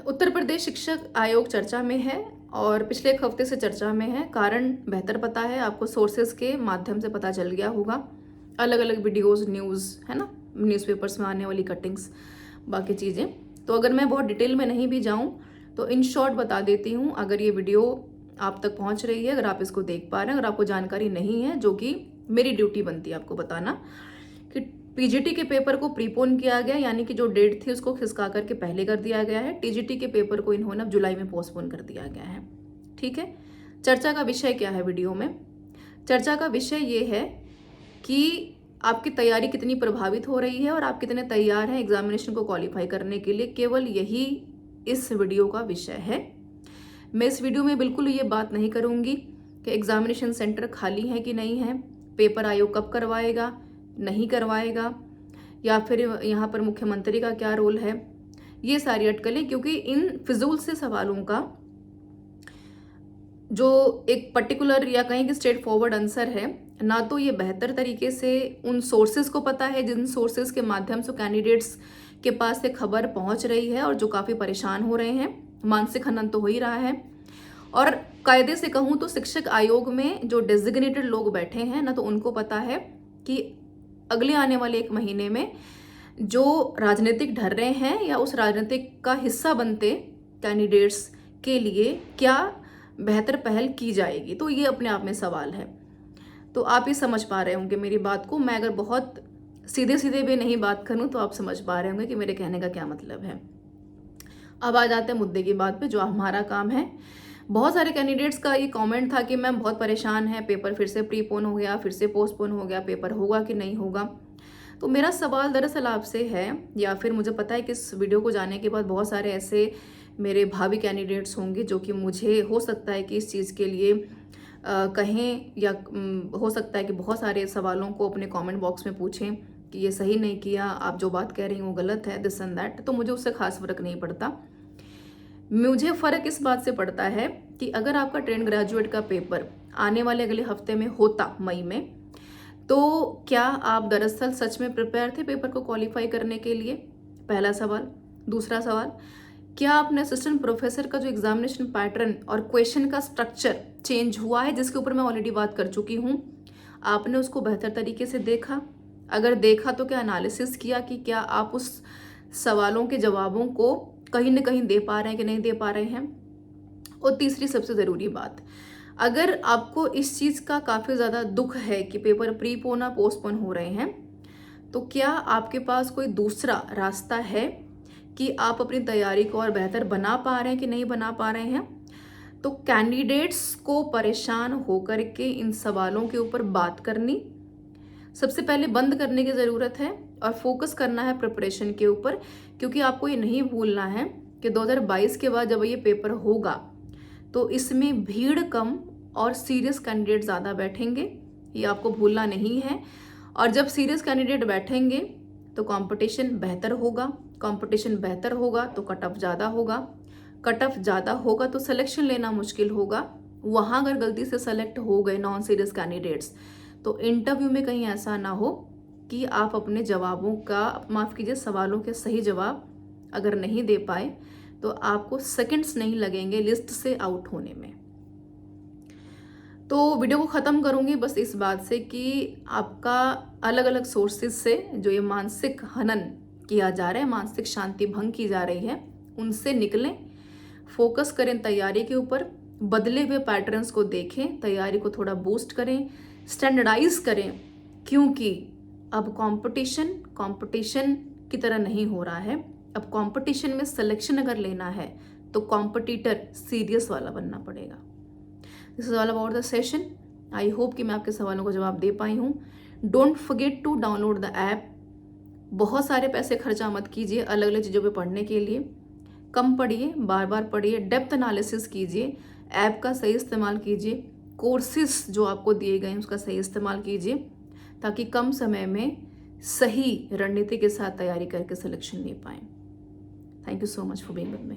उत्तर प्रदेश शिक्षक आयोग चर्चा में है और पिछले एक हफ्ते से चर्चा में है। कारण बेहतर पता है आपको, सोर्सेज के माध्यम से पता चल गया होगा। अलग अलग वीडियोस, न्यूज़ है ना, न्यूज़पेपर्स में आने वाली कटिंग्स, बाकी चीज़ें। तो अगर मैं बहुत डिटेल में नहीं भी जाऊं तो इन शॉर्ट बता देती हूं। अगर ये वीडियो आप तक पहुंच रही है, अगर आप इसको देख पा रहे हैं, अगर आपको जानकारी नहीं है, जो कि मेरी ड्यूटी बनती है आपको बताना, कि पीजीटी के पेपर को प्रीपोन किया गया, यानी कि जो डेट थी उसको खिसका करके पहले कर दिया गया है। टीजीटी के पेपर को इन्होंने अब जुलाई में पोस्टपोन कर दिया गया है। ठीक है, चर्चा का विषय क्या है वीडियो में? चर्चा का विषय ये है कि आपकी तैयारी कितनी प्रभावित हो रही है और आप कितने तैयार हैं एग्जामिनेशन को क्वालिफाई करने के लिए। केवल यही इस वीडियो का विषय है। मैं इस वीडियो में बिल्कुल ये बात नहीं करूंगी कि एग्जामिनेशन सेंटर खाली है कि नहीं है, पेपर आयोग कब करवाएगा, नहीं करवाएगा, या फिर यहाँ पर मुख्यमंत्री का क्या रोल है, ये सारी अटकलें। क्योंकि इन फिजूल से सवालों का जो एक पर्टिकुलर या कहीं कि स्ट्रेट फॉरवर्ड आंसर है, ना तो ये बेहतर तरीके से उन सोर्सेज को पता है जिन सोर्सेज के माध्यम से कैंडिडेट्स के पास से खबर पहुंच रही है और जो काफ़ी परेशान हो रहे हैं। मानसिक हनन तो हो ही रहा है। और कायदे से कहूँ तो शिक्षक आयोग में जो डेजिग्नेटेड लोग बैठे हैं ना, तो उनको पता है कि अगले आने वाले एक महीने में जो राजनीतिक ढर रहे हैं या उस राजनीतिक का हिस्सा बनते कैंडिडेट्स के लिए क्या बेहतर पहल की जाएगी। तो ये अपने आप में सवाल है। तो आप ये समझ पा रहे होंगे मेरी बात को। मैं अगर बहुत सीधे सीधे भी नहीं बात करूं तो आप समझ पा रहे होंगे कि मेरे कहने का क्या मतलब है। अब आ जाते हैं मुद्दे की बात पे, जो हमारा काम है। बहुत सारे कैंडिडेट्स का ये कमेंट था कि मैम बहुत परेशान है, पेपर फिर से प्रीपोन हो गया, फिर से पोस्टपोन हो गया, पेपर होगा कि नहीं होगा। तो मेरा सवाल दरअसल आपसे है, या फिर मुझे पता है कि इस वीडियो को जाने के बाद बहुत सारे ऐसे मेरे भावी कैंडिडेट्स होंगे जो कि मुझे हो सकता है कि इस चीज़ के लिए कहें, या हो सकता है कि बहुत सारे सवालों को अपने कमेंट बॉक्स में पूछें कि ये सही नहीं किया, आप जो बात कह रही हैं वो गलत है, दिस एंड दैट। तो मुझे उससे खास फर्क नहीं पड़ता। मुझे फ़र्क इस बात से पड़ता है कि अगर आपका ट्रेंड ग्रेजुएट का पेपर आने वाले अगले हफ्ते में होता, मई में, तो क्या आप दरअसल सच में प्रिपेयर थे पेपर को क्वालिफाई करने के लिए? पहला सवाल। दूसरा सवाल, क्या आपने असिस्टेंट प्रोफेसर का जो एग्जामिनेशन पैटर्न और क्वेश्चन का स्ट्रक्चर चेंज हुआ है, जिसके ऊपर मैं ऑलरेडी बात कर चुकी हूँ, आपने उसको बेहतर तरीके से देखा? अगर देखा तो क्या एनालिसिस किया कि क्या आप उस सवालों के जवाबों को कहीं ना कहीं दे पा रहे हैं कि नहीं दे पा रहे हैं? और तीसरी सबसे ज़रूरी बात, अगर आपको इस चीज़ का काफ़ी ज़्यादा दुख है कि पेपर प्रीपोन या पोस्टपोन हो रहे हैं, तो क्या आपके पास कोई दूसरा रास्ता है कि आप अपनी तैयारी को और बेहतर बना पा रहे हैं कि नहीं बना पा रहे हैं? तो कैंडिडेट्स को परेशान होकर के इन सवालों के ऊपर बात करनी सबसे पहले बंद करने की ज़रूरत है और फोकस करना है प्रिपरेशन के ऊपर। क्योंकि आपको ये नहीं भूलना है कि 2022 के बाद जब ये पेपर होगा तो इसमें भीड़ कम और सीरियस कैंडिडेट ज़्यादा बैठेंगे, ये आपको भूलना नहीं है। और जब सीरियस कैंडिडेट बैठेंगे तो कंपटीशन बेहतर होगा, कंपटीशन बेहतर होगा तो कट ऑफ ज़्यादा होगा, कट ऑफ ज़्यादा होगा तो सिलेक्शन लेना मुश्किल होगा। वहाँ अगर गलती से सेलेक्ट हो गए नॉन सीरियस कैंडिडेट्स, तो इंटरव्यू में कहीं ऐसा ना हो कि आप अपने जवाबों का, माफ़ कीजिए, सवालों के सही जवाब अगर नहीं दे पाए तो आपको सेकंड्स नहीं लगेंगे लिस्ट से आउट होने में। तो वीडियो को ख़त्म करूँगी बस इस बात से कि आपका अलग अलग सोर्सेज से जो ये मानसिक हनन किया जा रहा है, मानसिक शांति भंग की जा रही है, उनसे निकलें, फोकस करें तैयारी के ऊपर, बदले हुए पैटर्न्स को देखें, तैयारी को थोड़ा बूस्ट करें, स्टैंडर्डाइज करें। क्योंकि अब कंपटीशन की तरह नहीं हो रहा है। अब कंपटीशन में सिलेक्शन अगर लेना है तो कॉम्पिटिटर सीरियस वाला बनना पड़ेगा। This is all about the session. I hope कि मैं आपके सवालों को जवाब दे पाई हूँ। Don't forget to download the app. बहुत सारे पैसे खर्चा मत कीजिए अलग अलग चीज़ों पे पढ़ने के लिए। कम पढ़िए, बार बार पढ़िए, डेप्थ एनालिसिस कीजिए, ऐप का सही इस्तेमाल कीजिए, कोर्सेज जो आपको दिए गए हैं उसका सही इस्तेमाल कीजिए, ताकि कम समय में सही रणनीति के साथ तैयारी करके सिलेक्शन ले पाएँ। Thank you so much for being with me.